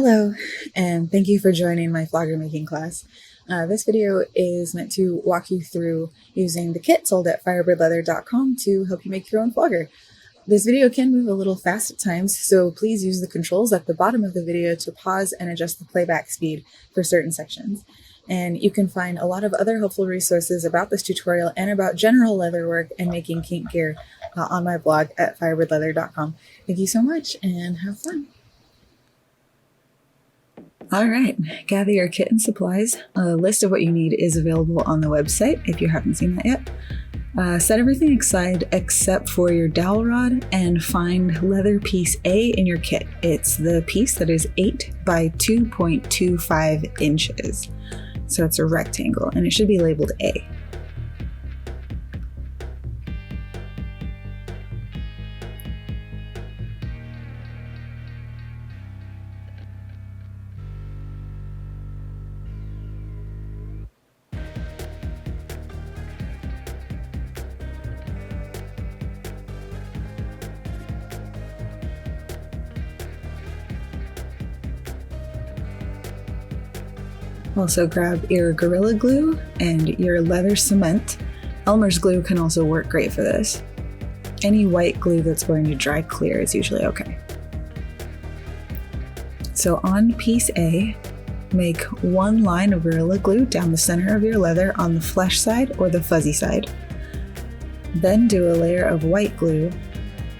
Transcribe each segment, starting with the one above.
Hello, and thank you for joining my Flogger making class. This video is meant to walk you through using the kit sold at firebirdleather.com to help you make your own flogger. This video can move a little fast at times, so please use the controls at the bottom of the video to pause and adjust the playback speed for certain sections. And you can find a lot of other helpful resources about this tutorial and about general leatherwork and making kink gear on my blog at firebirdleather.com. Thank you so much and have fun. All right, gather your kit and supplies. A list of what you need is available on the website if you haven't seen that yet. Set everything aside except for your dowel rod and find leather piece A in your kit. It's the piece that is 8 by 2.25 inches. So it's a rectangle and it should be labeled A. Also grab your Gorilla Glue and your leather cement. Elmer's glue can also work great for this. Any white glue that's going to dry clear is usually okay. So on piece A, make one line of Gorilla Glue down the center of your leather on the flesh side or the fuzzy side. Then do a layer of white glue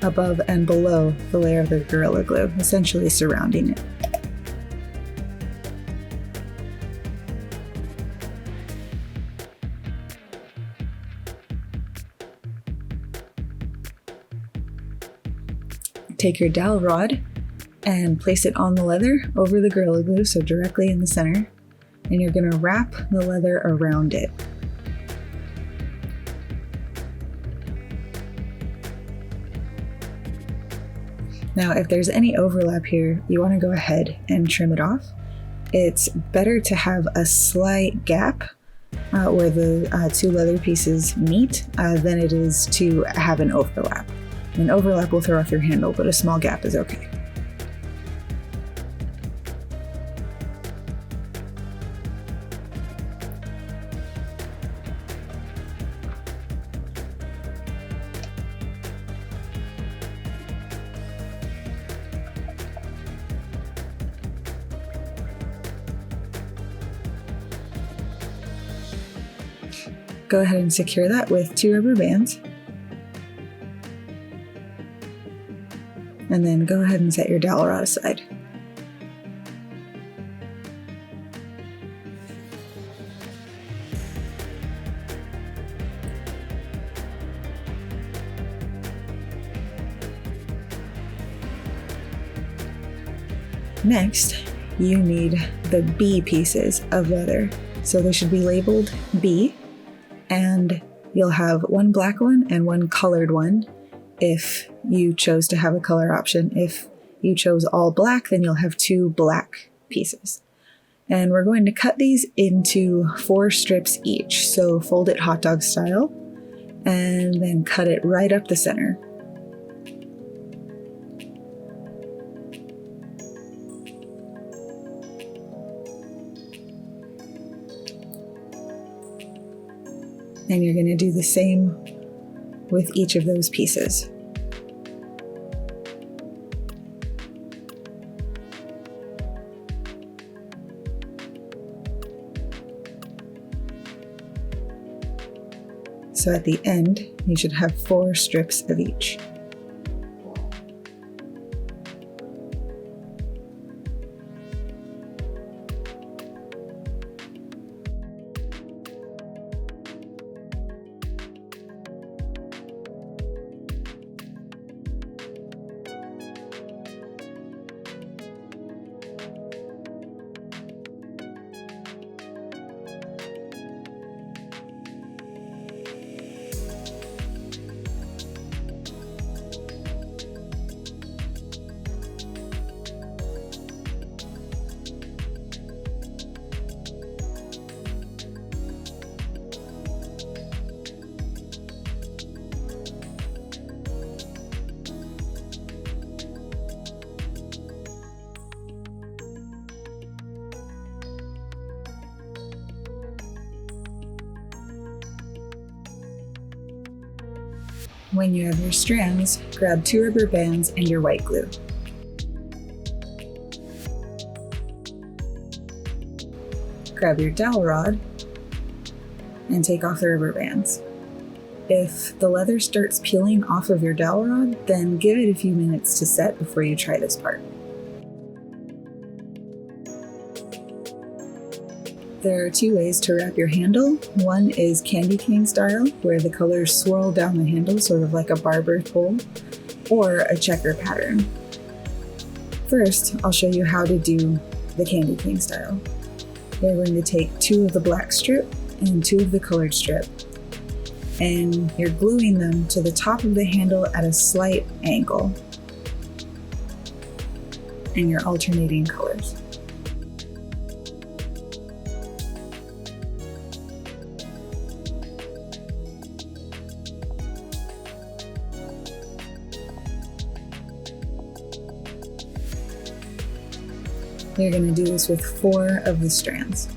above and below the layer of the Gorilla Glue, essentially surrounding it. Take your dowel rod and place it on the leather over the Gorilla Glue, so directly in the center, and you're going to wrap the leather around it. Now, if there's any overlap here, you want to go ahead and trim it off. It's better to have a slight gap where the two leather pieces meet than it is to have an overlap. An overlap will throw off your handle, but a small gap is okay. Go ahead and secure that with 2 rubber bands. And then go ahead and set your dowel rod aside. Next, you need the B pieces of leather. So they should be labeled B, and you'll have one black one and one colored one if you chose to have a color option. If you chose all black, then you'll have 2 black pieces. And we're going to cut these into 4 strips each. So fold it hot dog style and then cut it right up the center. And you're going to do the same with each of those pieces. So at the end, you should have 4 strips of each. When you have your strands, grab 2 rubber bands and your white glue. Grab your dowel rod and take off the rubber bands. If the leather starts peeling off of your dowel rod, then give it a few minutes to set before you try this part. There are 2 ways to wrap your handle. One is candy cane style, where the colors swirl down the handle, sort of like a barber pole, or a checker pattern. First, I'll show you how to do the candy cane style. You're going to take 2 of the black strip and 2 of the colored strip, and you're gluing them to the top of the handle at a slight angle, and you're alternating colors. You're going to do this with 4 of the strands.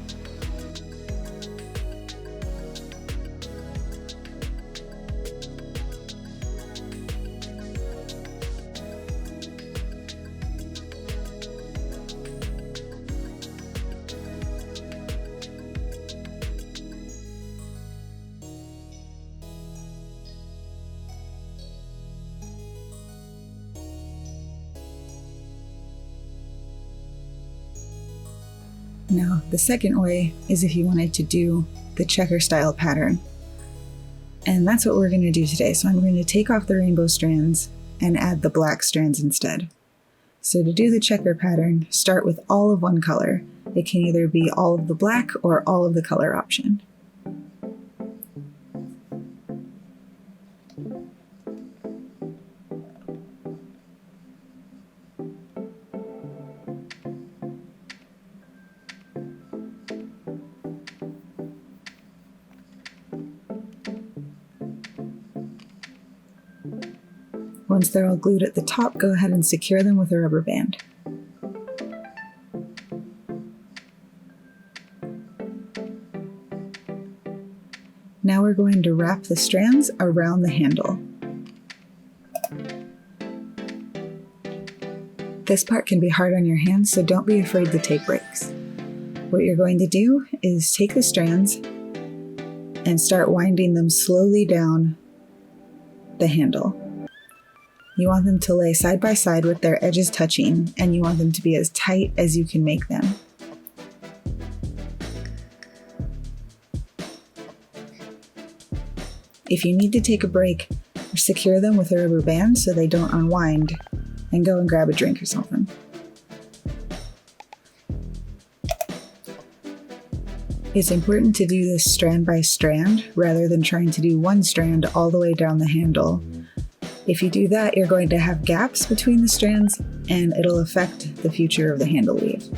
Now, the second way is if you wanted to do the checker style pattern. And that's what we're going to do today. So I'm going to take off the rainbow strands and add the black strands instead. So to do the checker pattern, start with all of one color. It can either be all of the black or all of the color option. Once they're all glued at the top, go ahead and secure them with a rubber band. Now we're going to wrap the strands around the handle. This part can be hard on your hands, so don't be afraid to take breaks. What you're going to do is take the strands and start winding them slowly down the handle. You want them to lay side by side with their edges touching, and you want them to be as tight as you can make them. If you need to take a break, secure them with a rubber band so they don't unwind, and go and grab a drink or something. It's important to do this strand by strand rather than trying to do one strand all the way down the handle. If you do that, you're going to have gaps between the strands and it'll affect the future of the handle weave.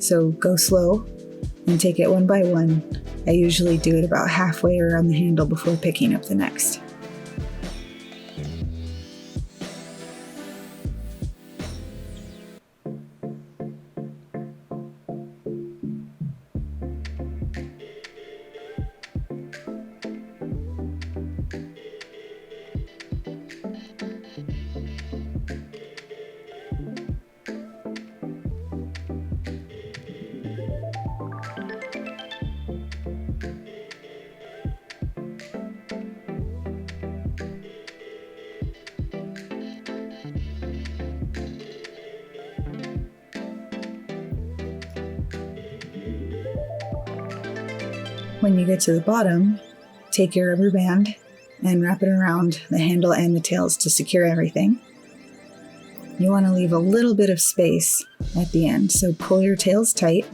So go slow and take it one by one. I usually do it about halfway around the handle before picking up the next. When you get to the bottom, take your rubber band and wrap it around the handle and the tails to secure everything. You want to leave a little bit of space at the end, so pull your tails tight.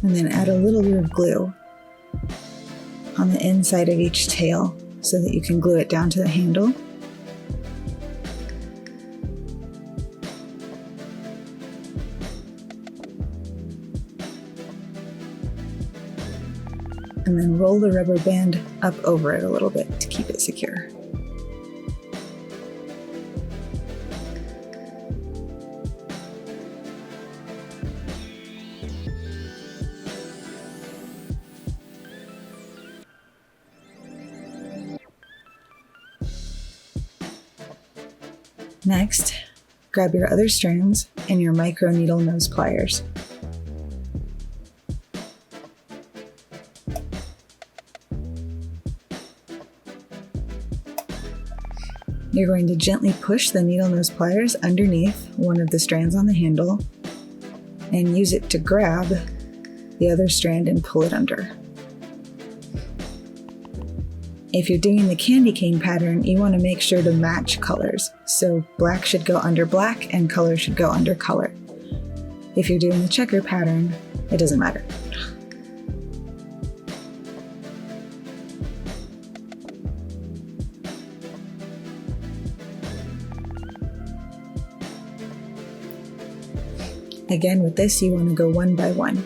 And then add a little bit of glue on the inside of each tail so that you can glue it down to the handle. and then roll the rubber band up over it a little bit to keep it secure. Next, grab your other strands and your micro needle nose pliers. You're going to gently push the needle nose pliers underneath one of the strands on the handle and use it to grab the other strand and pull it under. If you're doing the candy cane pattern, you want to make sure to match colors. So black should go under black and color should go under color. If you're doing the checker pattern, it doesn't matter. Again, with this, you want to go one by one.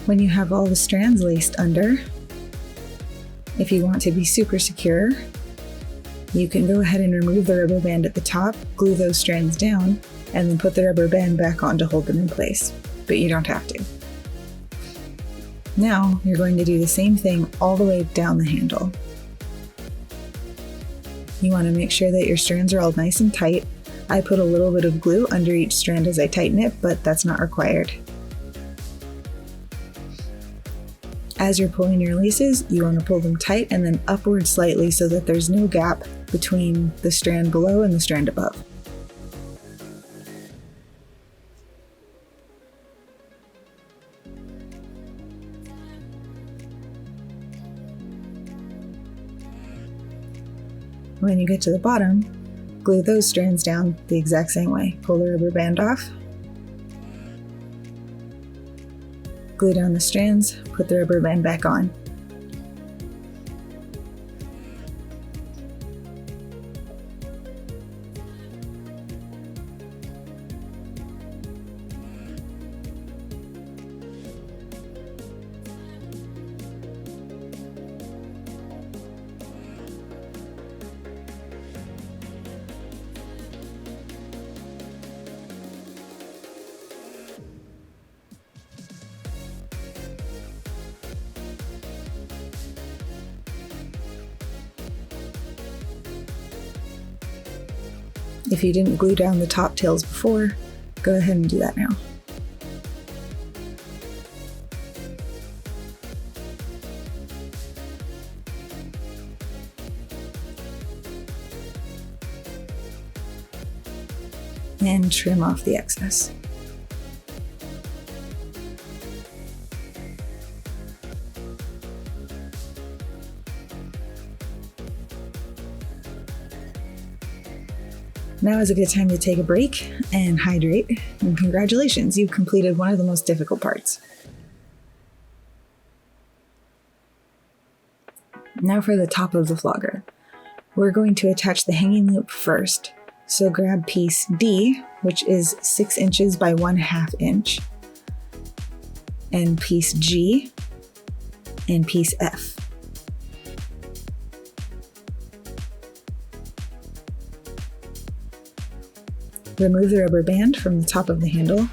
When you have all the strands laced under, if you want to be super secure, you can go ahead and remove the rubber band at the top, glue those strands down, and then put the rubber band back on to hold them in place, but you don't have to. Now you're going to do the same thing all the way down the handle. You want to make sure that your strands are all nice and tight. I put a little bit of glue under each strand as I tighten it, but that's not required. As you're pulling your laces, you want to pull them tight and then upward slightly so that there's no gap between the strand below and the strand above. When you get to the bottom, glue those strands down the exact same way. Pull the rubber band off, glue down the strands, put the rubber band back on. If you didn't glue down the top tails before, go ahead and do that now. And trim off the excess. Now is a good time to take a break and hydrate, and congratulations, you've completed one of the most difficult parts. Now for the top of the flogger. We're going to attach the hanging loop first, so grab piece D, which is 6 inches by 1/2 inch, and piece G, and piece F. Remove the rubber band from the top of the handle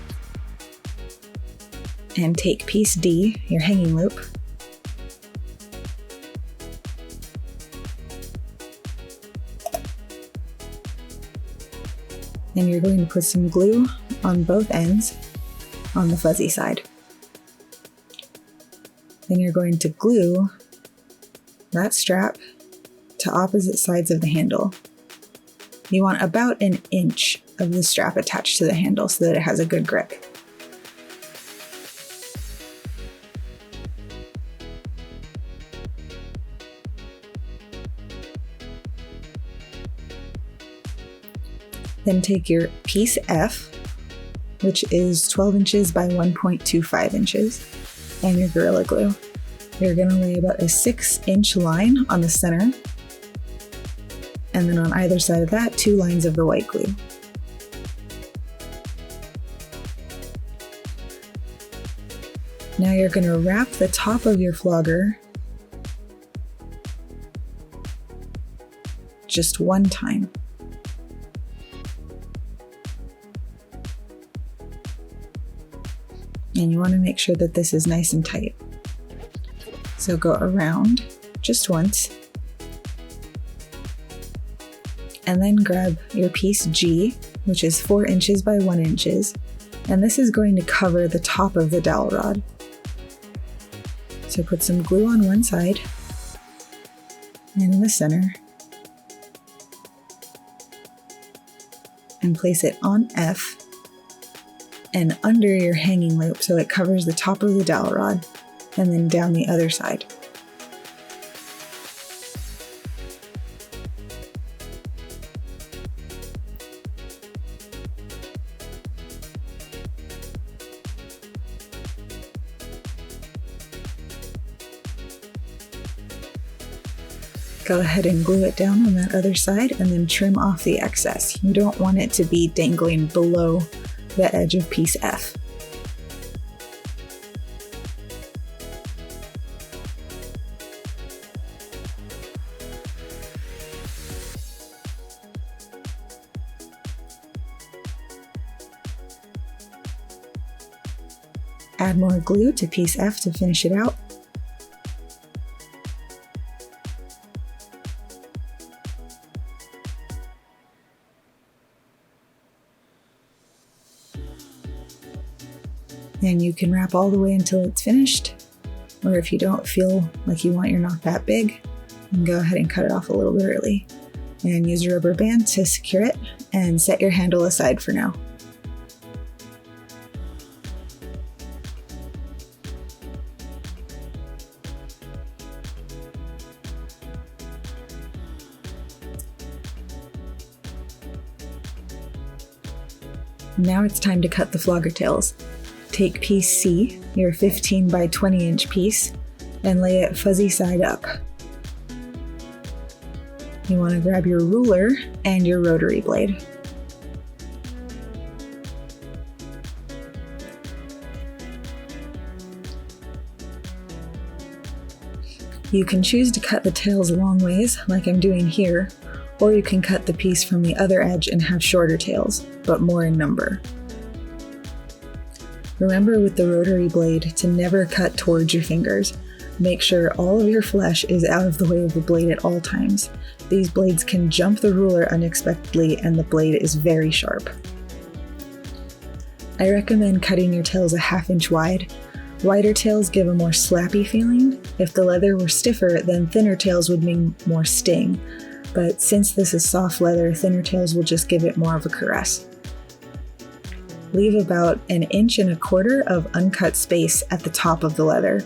and take piece D, your hanging loop, And you're going to put some glue on both ends on the fuzzy side. Then you're going to glue that strap to opposite sides of the handle. You want about an inch of the strap attached to the handle so that it has a good grip. Then take your piece F, which is 12 inches by 1.25 inches, and your Gorilla Glue. You're going to lay about a 6-inch line on the center, and then on either side of that, 2 lines of the white glue. Now you're going to wrap the top of your flogger just one time. And you want to make sure that this is nice and tight. So go around just once. And then grab your piece G, which is 4 inches by 1 inches. And this is going to cover the top of the dowel rod. So put some glue on one side and in the center. And place it on F and under your hanging loop so it covers the top of the dowel rod, and then down the other side. Go ahead and glue it down on that other side and then trim off the excess. You don't want it to be dangling below the edge of piece F. Add more glue to piece F to finish it out. And you can wrap all the way until it's finished, or if you don't feel like you want your knot that big, then go ahead and cut it off a little bit early. And use a rubber band to secure it and set your handle aside for now. Now it's time to cut the flogger tails. Take piece C, your 15 by 20 inch piece, and lay it fuzzy side up. You want to grab your ruler and your rotary blade. You can choose to cut the tails long ways, like I'm doing here, or you can cut the piece from the other edge and have shorter tails, but more in number. Remember with the rotary blade to never cut towards your fingers. Make sure all of your flesh is out of the way of the blade at all times. These blades can jump the ruler unexpectedly and the blade is very sharp. I recommend cutting your tails a ½ inch wide. Wider tails give a more slappy feeling. If the leather were stiffer, then thinner tails would mean more sting. But since this is soft leather, thinner tails will just give it more of a caress. Leave about 1.25 inches of uncut space at the top of the leather.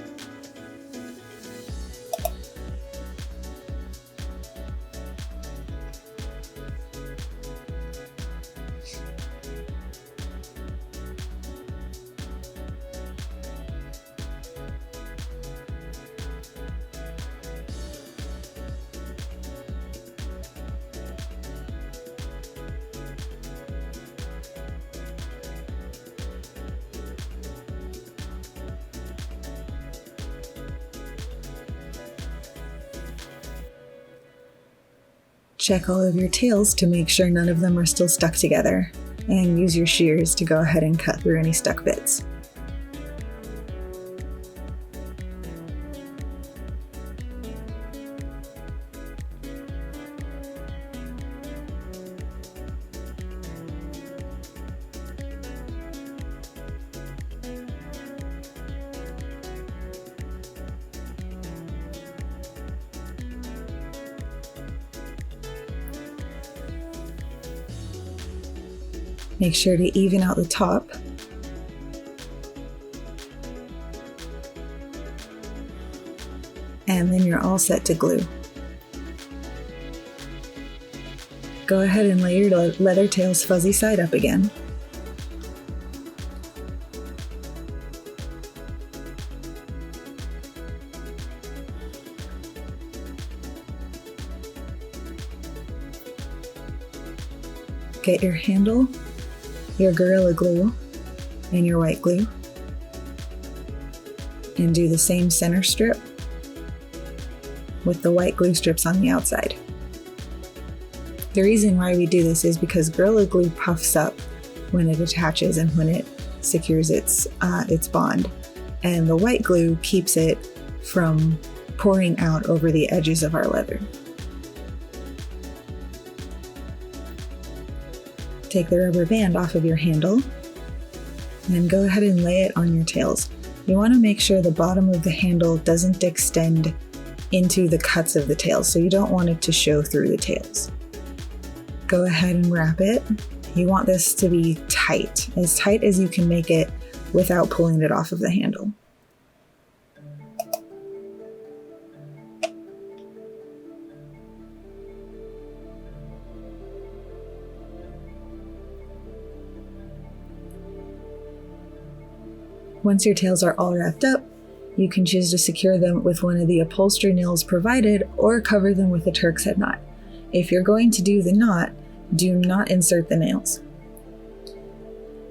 Check all of your tails to make sure none of them are still stuck together, and use your shears to go ahead and cut through any stuck bits. Make sure to even out the top. And then you're all set to glue. Go ahead and lay your leather tail's fuzzy side up again. Get your handle, your Gorilla Glue, and your white glue, and do the same center strip with the white glue strips on the outside. The reason why we do this is because Gorilla Glue puffs up when it attaches and when it secures its bond, and the white glue keeps it from pouring out over the edges of our leather. Take the rubber band off of your handle and go ahead and lay it on your tails. You want to make sure the bottom of the handle doesn't extend into the cuts of the tails, so you don't want it to show through the tails. Go ahead and wrap it. You want this to be tight as you can make it without pulling it off of the handle. Once your tails are all wrapped up, you can choose to secure them with one of the upholstery nails provided or cover them with a Turk's head knot. If you're going to do the knot, do not insert the nails.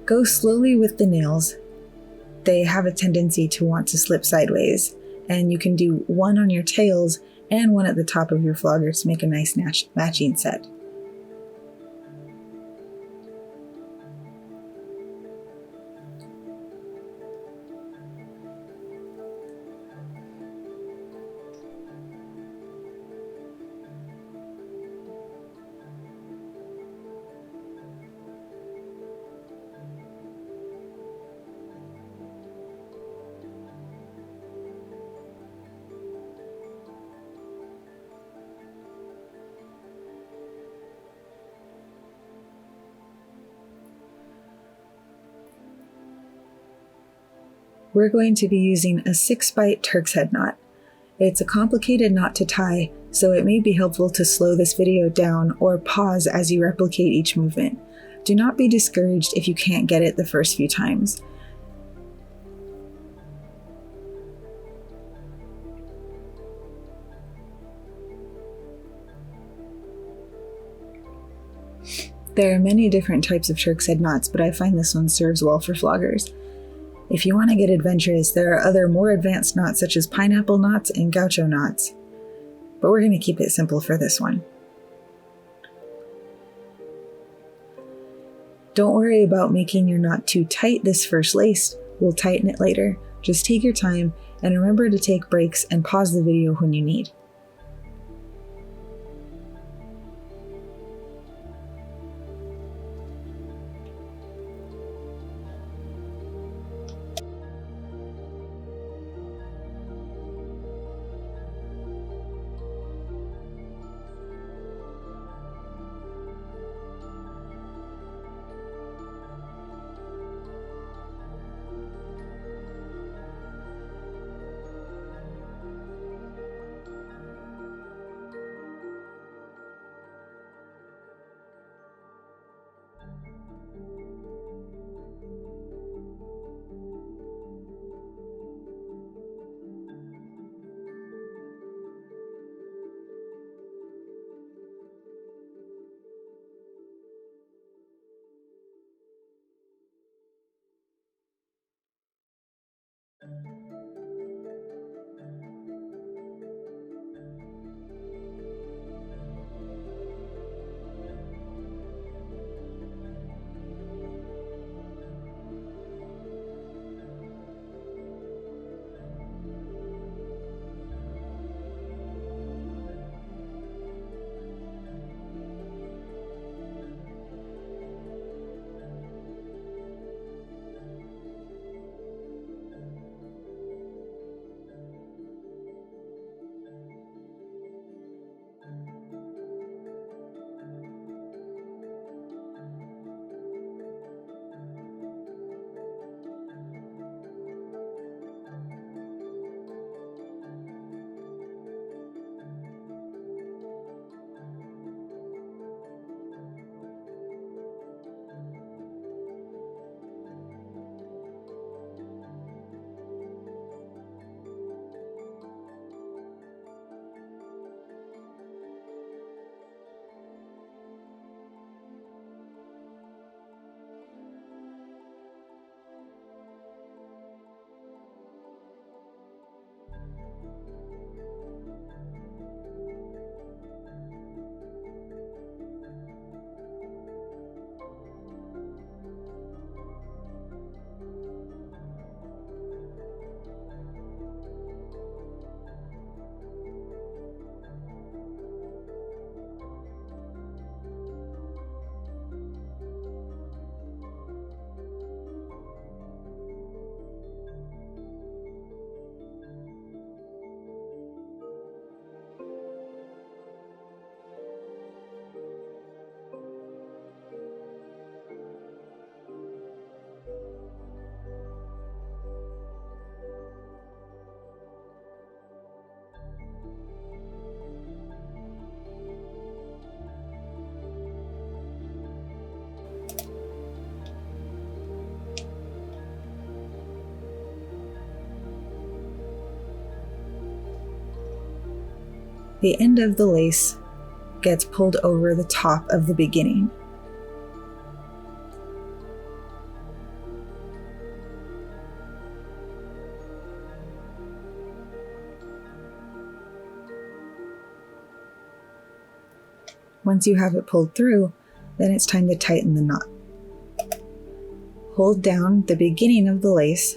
Go slowly with the nails. They have a tendency to want to slip sideways, and you can do one on your tails and one at the top of your flogger to make a nice matching set. We're going to be using a 6-bite Turk's head knot. It's a complicated knot to tie, so it may be helpful to slow this video down or pause as you replicate each movement. Do not be discouraged if you can't get it the first few times. There are many different types of Turk's head knots, but I find this one serves well for floggers. If you want to get adventurous, there are other more advanced knots such as pineapple knots and gaucho knots, but we're going to keep it simple for this one. Don't worry about making your knot too tight this first lace, we'll tighten it later. Just take your time and remember to take breaks and pause the video when you need. the end of the lace gets pulled over the top of the beginning. Once you have it pulled through, then it's time to tighten the knot. Hold down the beginning of the lace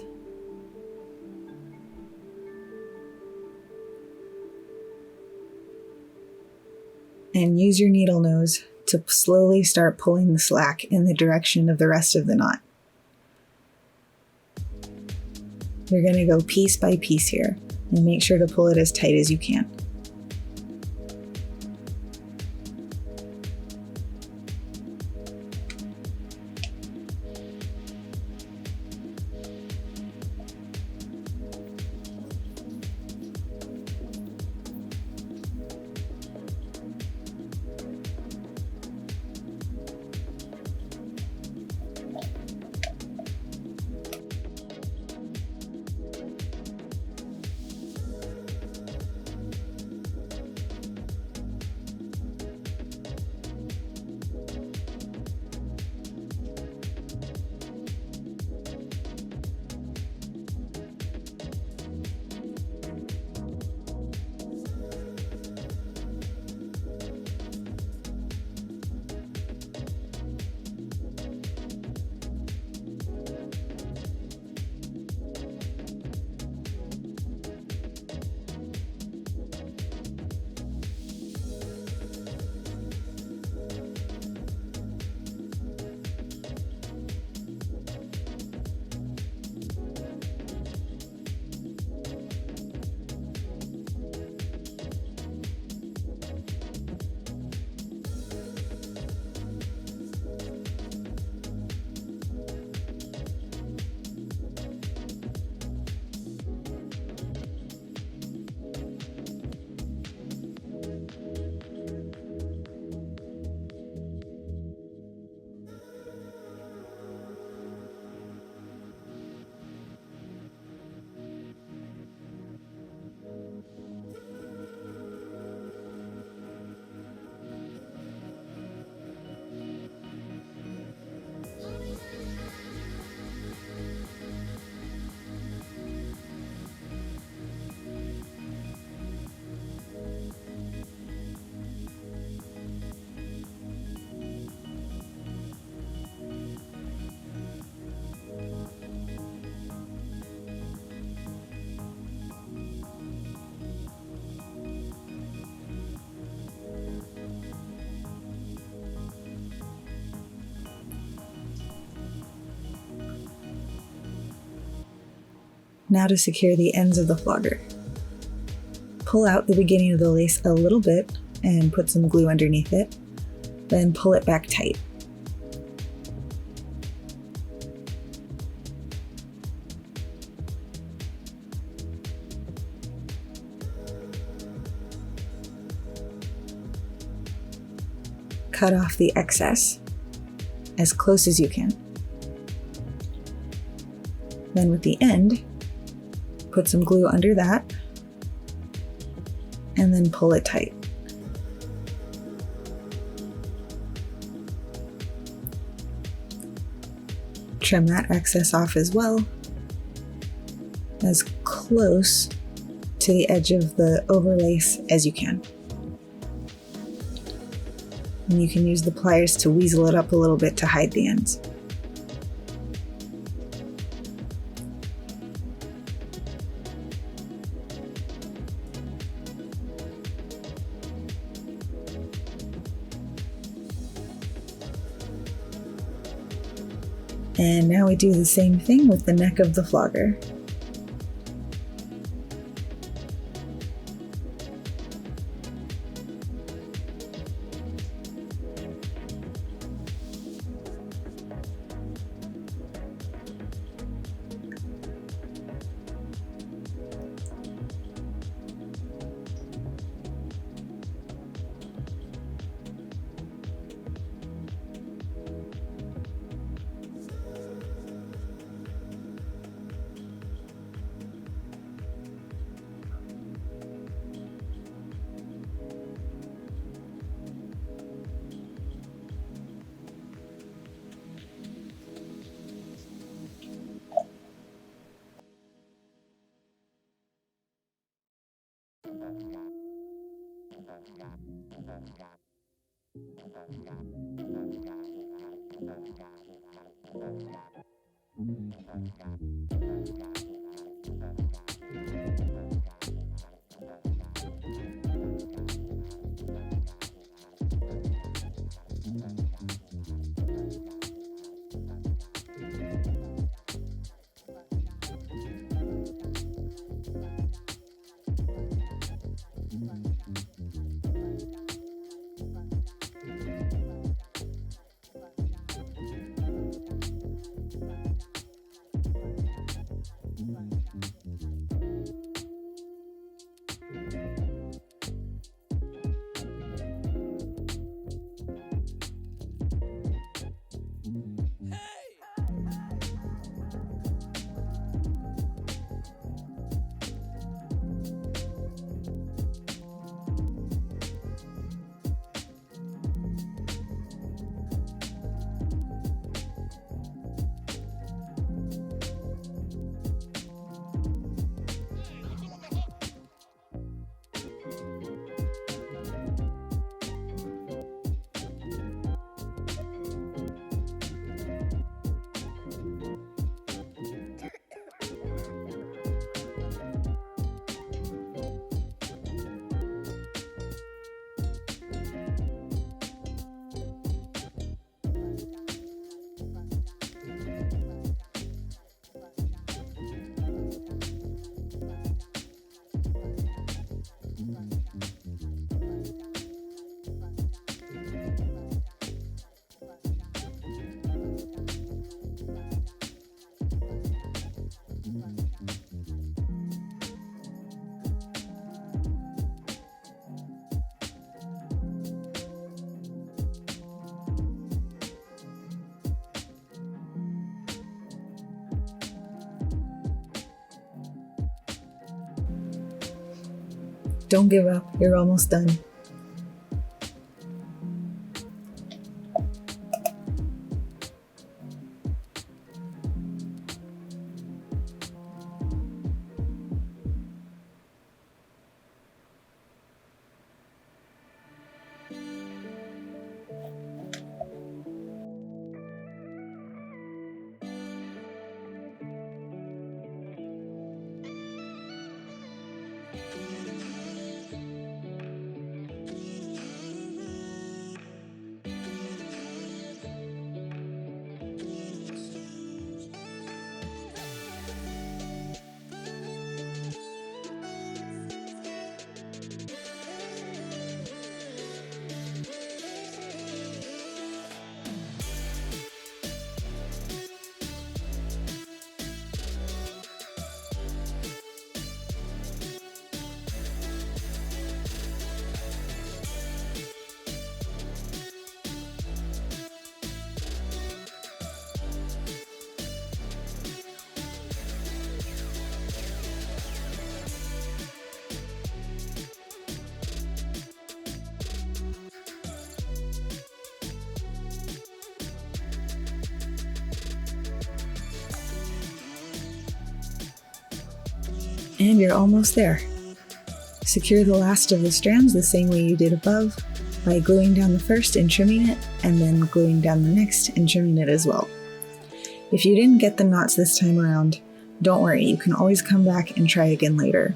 and use your needle nose to slowly start pulling the slack in the direction of the rest of the knot. You're going to go piece by piece here and make sure to pull it as tight as you can. Now to secure the ends of the flogger. Pull out the beginning of the lace a little bit and put some glue underneath it, then pull it back tight. Cut off the excess as close as you can. Then with the end, put some glue under that and then pull it tight. Trim that excess off as well, as close to the edge of the overlace as you can. And you can use the pliers to weasel it up a little bit to hide the ends. And now we do the same thing with the neck of the flogger. Don't give up, you're almost done. And you're almost there. Secure the last of the strands the same way you did above by gluing down the first and trimming it, and then gluing down the next and trimming it as well. If you didn't get the knots this time around, don't worry, you can always come back and try again later.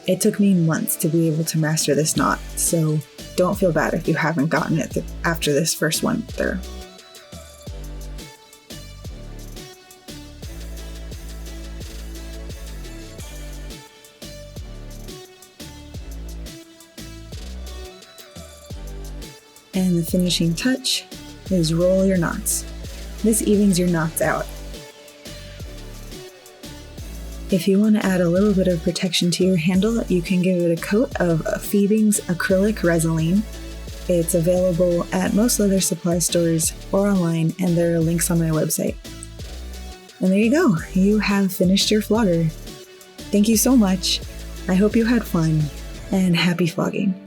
It took me months to be able to master this knot, so don't feel bad if you haven't gotten it after this first one through. And the finishing touch is roll your knots. This evens your knots out. If you want to add a little bit of protection to your handle, you can give it a coat of Phoebing's acrylic Resolene. It's available at most leather supply stores or online, and there are links on my website. And there you go, you have finished your flogger. Thank you so much. I hope you had fun, and happy flogging.